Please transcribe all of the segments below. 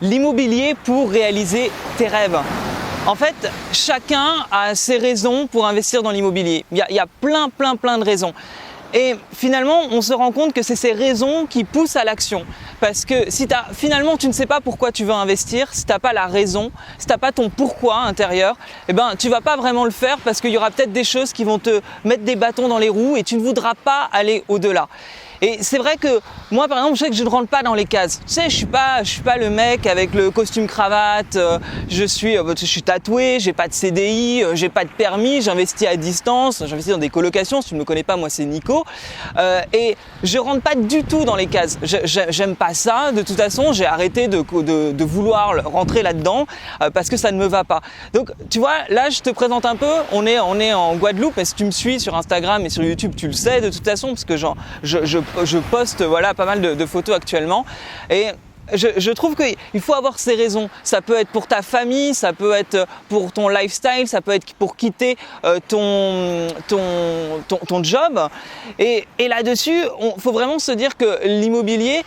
L'immobilier pour réaliser tes rêves. En fait, chacun a ses raisons pour investir dans l'immobilier. Il y a plein de raisons. Et finalement, on se rend compte que c'est ces raisons qui poussent à l'action. Parce que si finalement tu ne sais pas pourquoi tu veux investir, si tu n'as pas la raison, si tu n'as pas ton pourquoi intérieur, tu ne vas pas vraiment le faire parce qu'il y aura peut-être des choses qui vont te mettre des bâtons dans les roues et tu ne voudras pas aller au-delà. Et c'est vrai que moi, par exemple, je sais que je ne rentre pas dans les cases. Tu sais, je suis pas le mec avec le costume cravate. Je suis tatoué, j'ai pas de CDI, j'ai pas de permis, j'investis à distance, j'investis dans des colocations. Si tu ne me connais pas, moi c'est Nico. Et je rentre pas du tout dans les cases. J'aime pas ça. De toute façon, j'ai arrêté de vouloir rentrer là-dedans parce que ça ne me va pas. Donc, tu vois, là, je te présente un peu. On est en Guadeloupe. Et si tu me suis sur Instagram et sur YouTube, tu le sais de toute façon parce que je poste pas mal de photos actuellement et je trouve qu'il faut avoir ses raisons. Ça peut être pour ta famille, ça peut être pour ton lifestyle, ça peut être pour quitter ton job. Et là-dessus, faut vraiment se dire que l'immobilier,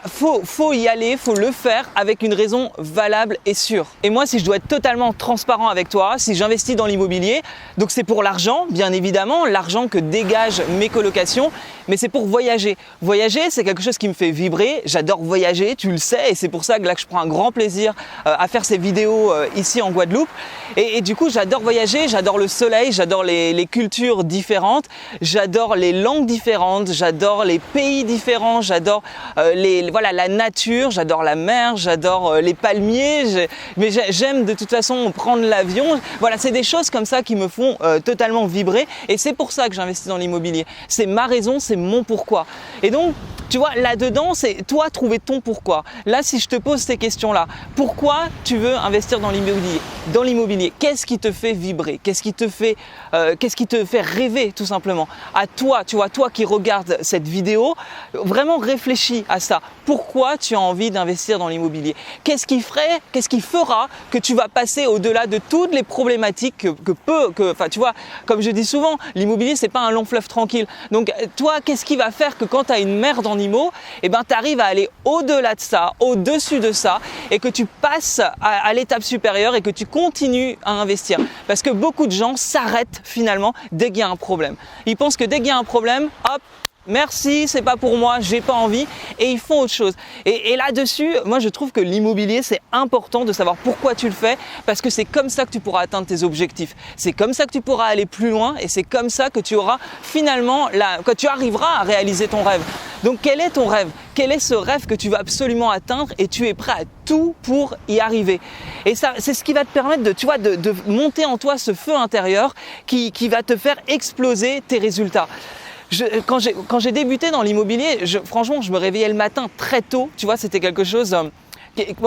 faut y aller, faut le faire avec une raison valable et sûre. Et moi, si je dois être totalement transparent avec toi, si j'investis dans l'immobilier, donc c'est pour l'argent, bien évidemment, l'argent que dégagent mes colocations, mais c'est pour voyager. Voyager, c'est quelque chose qui me fait vibrer. J'adore voyager, tu le sais, et c'est pour ça que là je prends un grand plaisir à faire ces vidéos ici en Guadeloupe. Et du coup, j'adore voyager, j'adore le soleil, j'adore les cultures différentes, j'adore les langues différentes, j'adore les pays différents, j'adore la nature, j'adore la mer, j'adore les palmiers, mais j'aime de toute façon prendre l'avion. Voilà, c'est des choses comme ça qui me font totalement vibrer, et c'est pour ça que j'investis dans l'immobilier. C'est ma raison, c'est mon pourquoi. Et donc, tu vois, là-dedans, c'est toi trouver ton pourquoi. Là, si je te pose ces questions-là, pourquoi tu veux investir dans l'immobilier? Dans l'immobilier, qu'est-ce qui te fait vibrer? Qu'est-ce qui te fait rêver, tout simplement? À toi, tu vois, toi qui regardes cette vidéo, vraiment réfléchis à ça. Pourquoi tu as envie d'investir dans l'immobilier? Qu'est-ce qui fera que tu vas passer au-delà de toutes les problématiques tu vois, comme je dis souvent, l'immobilier, c'est pas un long fleuve tranquille. Donc, toi, qu'est-ce qui va faire que quand tu as une merde en IMO, tu arrives à aller au-delà de ça, au-dessus de ça, et que tu passes à l'étape supérieure et que tu continues à investir. Parce que beaucoup de gens s'arrêtent finalement dès qu'il y a un problème. Ils pensent que dès qu'il y a un problème, hop, merci, c'est pas pour moi, j'ai pas envie, et ils font autre chose. Et là-dessus, moi je trouve que l'immobilier, c'est important de savoir pourquoi tu le fais, parce que c'est comme ça que tu pourras atteindre tes objectifs. C'est comme ça que tu pourras aller plus loin, et c'est comme ça que tu auras finalement, que tu arriveras à réaliser ton rêve. Donc quel est ton rêve? Quel est ce rêve que tu veux absolument atteindre et tu es prêt à tout pour y arriver? Et ça, c'est ce qui va te permettre de monter en toi ce feu intérieur qui va te faire exploser tes résultats. Quand j'ai débuté dans l'immobilier, franchement, je me réveillais le matin très tôt. Tu vois, c'était quelque chose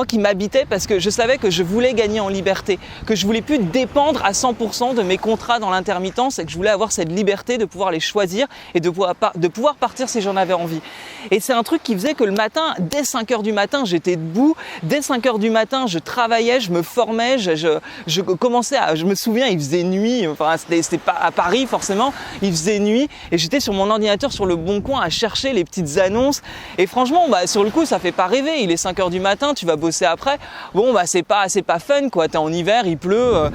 qui m'habitait parce que je savais que je voulais gagner en liberté, que je voulais plus dépendre à 100% de mes contrats dans l'intermittence et que je voulais avoir cette liberté de pouvoir les choisir et de pouvoir partir si j'en avais envie. Et c'est un truc qui faisait que le matin, dès 5 heures du matin, j'étais debout. Dès 5 heures du matin, je travaillais, je me formais, je commençais je me souviens, il faisait nuit, enfin c'était pas à Paris forcément, il faisait nuit et j'étais sur mon ordinateur sur le Bon Coin à chercher les petites annonces. Et franchement, sur le coup, ça fait pas rêver. Il est 5 heures du matin, tu vas bosser après. Bon, c'est pas fun, quoi. T'es en hiver, il pleut.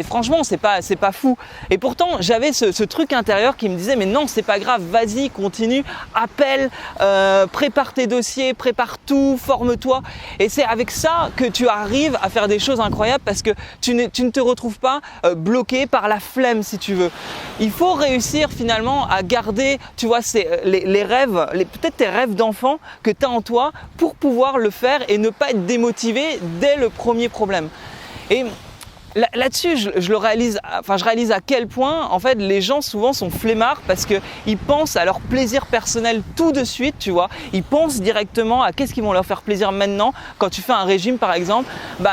Franchement, c'est pas fou. Et pourtant, j'avais ce truc intérieur qui me disait, mais non, c'est pas grave, vas-y, continue, appelle, prépare tes dossiers, prépare tout, forme-toi. Et c'est avec ça que tu arrives à faire des choses incroyables parce que tu ne te retrouves pas bloqué par la flemme, si tu veux. Il faut réussir finalement à garder, tu vois, les rêves, peut-être tes rêves d'enfant que tu as en toi pour pouvoir le faire et ne pas être démotivé dès le premier problème. Et là-dessus, je réalise à quel point en fait les gens souvent sont flemmards parce qu'ils pensent à leur plaisir personnel tout de suite, tu vois. Ils pensent directement à qu'est-ce qui vont leur faire plaisir maintenant. Quand tu fais un régime par exemple,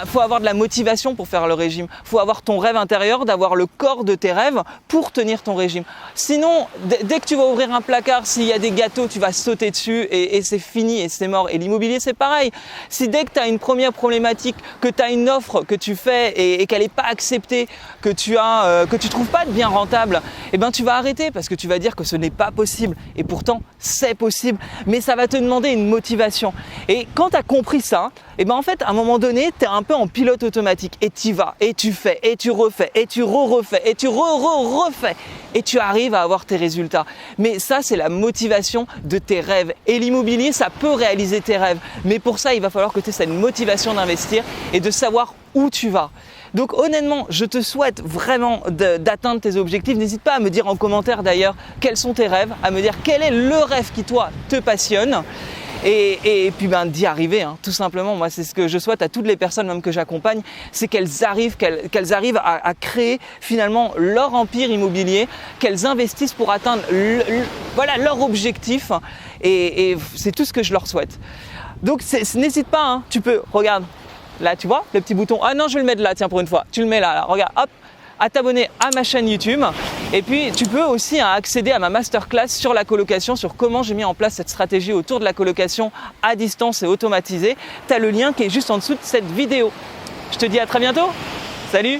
faut avoir de la motivation pour faire le régime. Faut avoir ton rêve intérieur, d'avoir le corps de tes rêves pour tenir ton régime. Sinon, dès que tu vas ouvrir un placard, s'il y a des gâteaux, tu vas sauter dessus et c'est fini et c'est mort. Et l'immobilier, c'est pareil. Si dès que tu as une première problématique, que tu as une offre que tu fais et qu'elle est pas accepter que tu trouves pas de bien rentable, eh ben tu vas arrêter parce que tu vas dire que ce n'est pas possible. Et pourtant, c'est possible, mais ça va te demander une motivation. Et quand tu as compris ça, eh ben en fait, à un moment donné, tu es un peu en pilote automatique et tu y vas, et tu fais, et tu refais, et tu refais, et tu refais, et tu arrives à avoir tes résultats. Mais ça, c'est la motivation de tes rêves. Et l'immobilier, ça peut réaliser tes rêves. Mais pour ça, il va falloir que tu aies cette motivation d'investir et de savoir où tu vas. Donc honnêtement, je te souhaite vraiment d'atteindre tes objectifs. N'hésite pas à me dire en commentaire d'ailleurs quels sont tes rêves, à me dire quel est le rêve qui toi te passionne. Et puis d'y arriver, tout simplement. Moi, c'est ce que je souhaite à toutes les personnes même que j'accompagne, c'est qu'elles arrivent à créer finalement leur empire immobilier, qu'elles investissent pour atteindre leur objectif. Et c'est tout ce que je leur souhaite. Donc n'hésite pas, tu peux, regarde, là tu vois le petit bouton. Ah non, je vais le mettre là, tiens, pour une fois. Tu le mets là, regarde, hop. À t'abonner à ma chaîne YouTube et puis tu peux aussi accéder à ma masterclass sur la colocation, sur comment j'ai mis en place cette stratégie autour de la colocation à distance et automatisée. Tu as le lien qui est juste en dessous de cette vidéo. Je te dis à très bientôt. Salut!